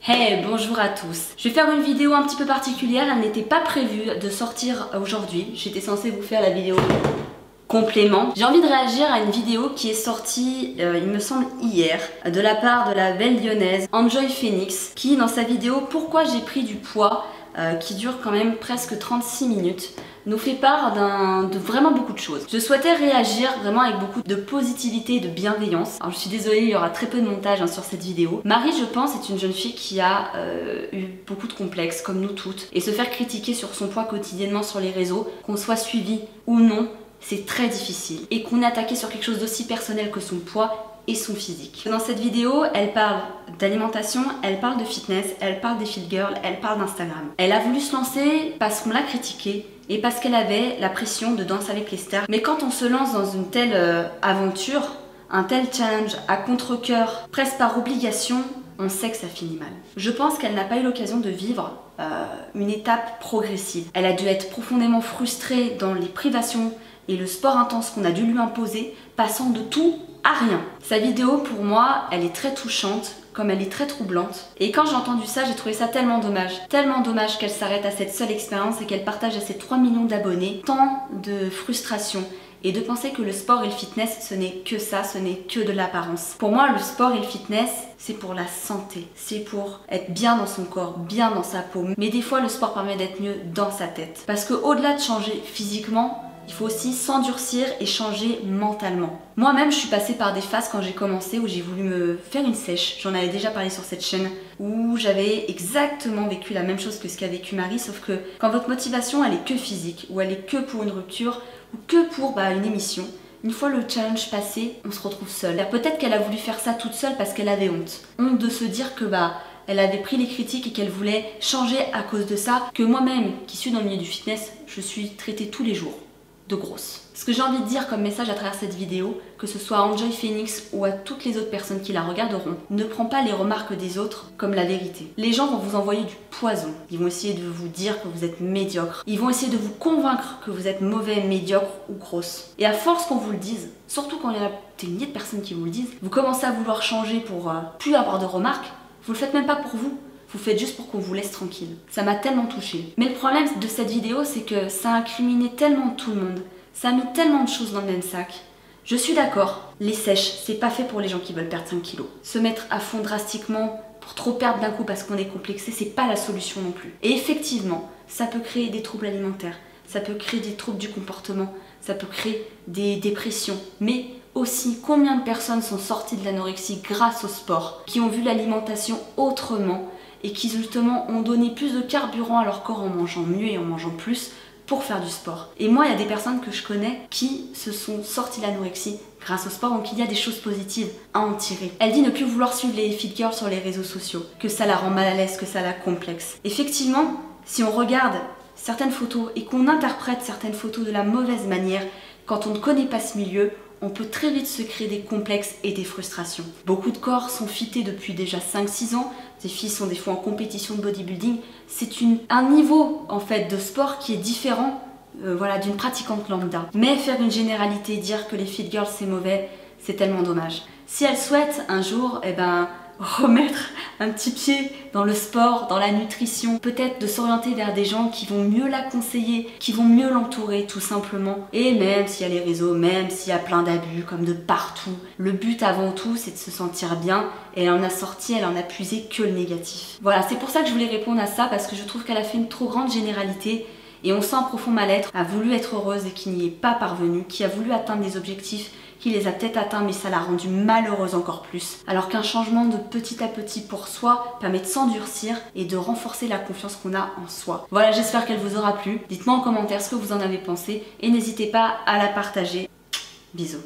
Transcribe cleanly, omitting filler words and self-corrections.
Hey, bonjour à tous. Je vais faire une vidéo un petit peu particulière, elle n'était pas prévue de sortir aujourd'hui. J'étais censée vous faire la vidéo complément. J'ai envie de réagir à une vidéo qui est sortie, il me semble hier, de la part de la belle lyonnaise Enjoy Phoenix, qui dans sa vidéo Pourquoi j'ai pris du poids, qui dure quand même presque 36 minutes, nous fait part de vraiment beaucoup de choses. Je souhaitais réagir vraiment avec beaucoup de positivité et de bienveillance. Alors je suis désolée, il y aura très peu de montage sur cette vidéo. Marie, je pense, est une jeune fille qui a eu beaucoup de complexes, comme nous toutes. Et se faire critiquer sur son poids quotidiennement sur les réseaux, qu'on soit suivi ou non, c'est très difficile. Et qu'on est attaqué sur quelque chose d'aussi personnel que son poids et son physique. Dans cette vidéo, elle parle d'alimentation, elle parle de fitness, elle parle des fit girls, elle parle d'Instagram. Elle a voulu se lancer parce qu'on l'a critiquée et parce qu'elle avait la pression de Danse avec les stars. Mais quand on se lance dans une telle aventure, un tel challenge à contre-cœur, presque par obligation, on sait que ça finit mal. Je pense qu'elle n'a pas eu l'occasion de vivre une étape progressive. Elle a dû être profondément frustrée dans les privations et le sport intense qu'on a dû lui imposer, passant de tout à rien. Sa vidéo, pour moi, elle est très touchante, comme elle est très troublante. Et quand j'ai entendu ça, j'ai trouvé ça tellement dommage qu'elle s'arrête à cette seule expérience et qu'elle partage à ses 3 millions d'abonnés tant de frustration et de penser que le sport et le fitness, ce n'est que ça, ce n'est que de l'apparence. Pour moi, le sport et le fitness, c'est pour la santé. C'est pour être bien dans son corps, bien dans sa peau. Mais des fois, le sport permet d'être mieux dans sa tête. Parce qu'au-delà de changer physiquement, il faut aussi s'endurcir et changer mentalement. Moi-même, je suis passée par des phases quand j'ai commencé où j'ai voulu me faire une sèche. J'en avais déjà parlé sur cette chaîne où j'avais exactement vécu la même chose que ce qu'a vécu Marie, sauf que quand votre motivation, elle est que physique, ou elle est que pour une rupture, ou que pour une émission, une fois le challenge passé, on se retrouve seule. Peut-être qu'elle a voulu faire ça toute seule parce qu'elle avait honte. Honte de se dire que elle avait pris les critiques et qu'elle voulait changer à cause de ça, que moi-même, qui suis dans le milieu du fitness, je suis traitée tous les jours de grosse. Ce que j'ai envie de dire comme message à travers cette vidéo, que ce soit à Enjoy Phoenix ou à toutes les autres personnes qui la regarderont, ne prends pas les remarques des autres comme la vérité. Les gens vont vous envoyer du poison. Ils vont essayer de vous dire que vous êtes médiocre. Ils vont essayer de vous convaincre que vous êtes mauvais, médiocre ou grosse. Et à force qu'on vous le dise, surtout quand il y en a des milliers de personnes qui vous le disent, vous commencez à vouloir changer pour plus avoir de remarques. Vous le faites même pas pour vous. Vous faites juste pour qu'on vous laisse tranquille. Ça m'a tellement touchée. Mais le problème de cette vidéo, c'est que ça a incriminé tellement tout le monde. Ça a mis tellement de choses dans le même sac. Je suis d'accord, les sèches, c'est pas fait pour les gens qui veulent perdre 5 kilos. Se mettre à fond drastiquement pour trop perdre d'un coup parce qu'on est complexé, c'est pas la solution non plus. Et effectivement, ça peut créer des troubles alimentaires, ça peut créer des troubles du comportement, ça peut créer des dépressions. Mais aussi, combien de personnes sont sorties de l'anorexie grâce au sport, qui ont vu l'alimentation autrement, et qui justement ont donné plus de carburant à leur corps en mangeant mieux et en mangeant plus pour faire du sport. Et moi, il y a des personnes que je connais qui se sont sorties de l'anorexie grâce au sport, donc il y a des choses positives à en tirer. Elle dit ne plus vouloir suivre les fit girls sur les réseaux sociaux, que ça la rend mal à l'aise, que ça la complexe. Effectivement, si on regarde certaines photos et qu'on interprète certaines photos de la mauvaise manière, quand on ne connaît pas ce milieu, on peut très vite se créer des complexes et des frustrations. Beaucoup de corps sont fités depuis déjà 5-6 ans. Ces filles sont des fois en compétition de bodybuilding. C'est un niveau en fait de sport qui est différent d'une pratiquante lambda. Mais faire une généralité, dire que les fit girls c'est mauvais, c'est tellement dommage. Si elle souhaite un jour, remettre un petit pied dans le sport, dans la nutrition, peut-être de s'orienter vers des gens qui vont mieux la conseiller, qui vont mieux l'entourer tout simplement. Et même s'il y a les réseaux, même s'il y a plein d'abus comme de partout, le but avant tout c'est de se sentir bien et elle en a puisé que le négatif. Voilà, c'est pour ça que je voulais répondre à ça parce que je trouve qu'elle a fait une trop grande généralité et on sent un profond mal-être, a voulu être heureuse et qui n'y est pas parvenue, qui a voulu atteindre des objectifs qui les a peut-être atteints mais ça l'a rendue malheureuse encore plus. Alors qu'un changement de petit à petit pour soi permet de s'endurcir et de renforcer la confiance qu'on a en soi. Voilà, j'espère qu'elle vous aura plu. Dites-moi en commentaire ce que vous en avez pensé et n'hésitez pas à la partager. Bisous.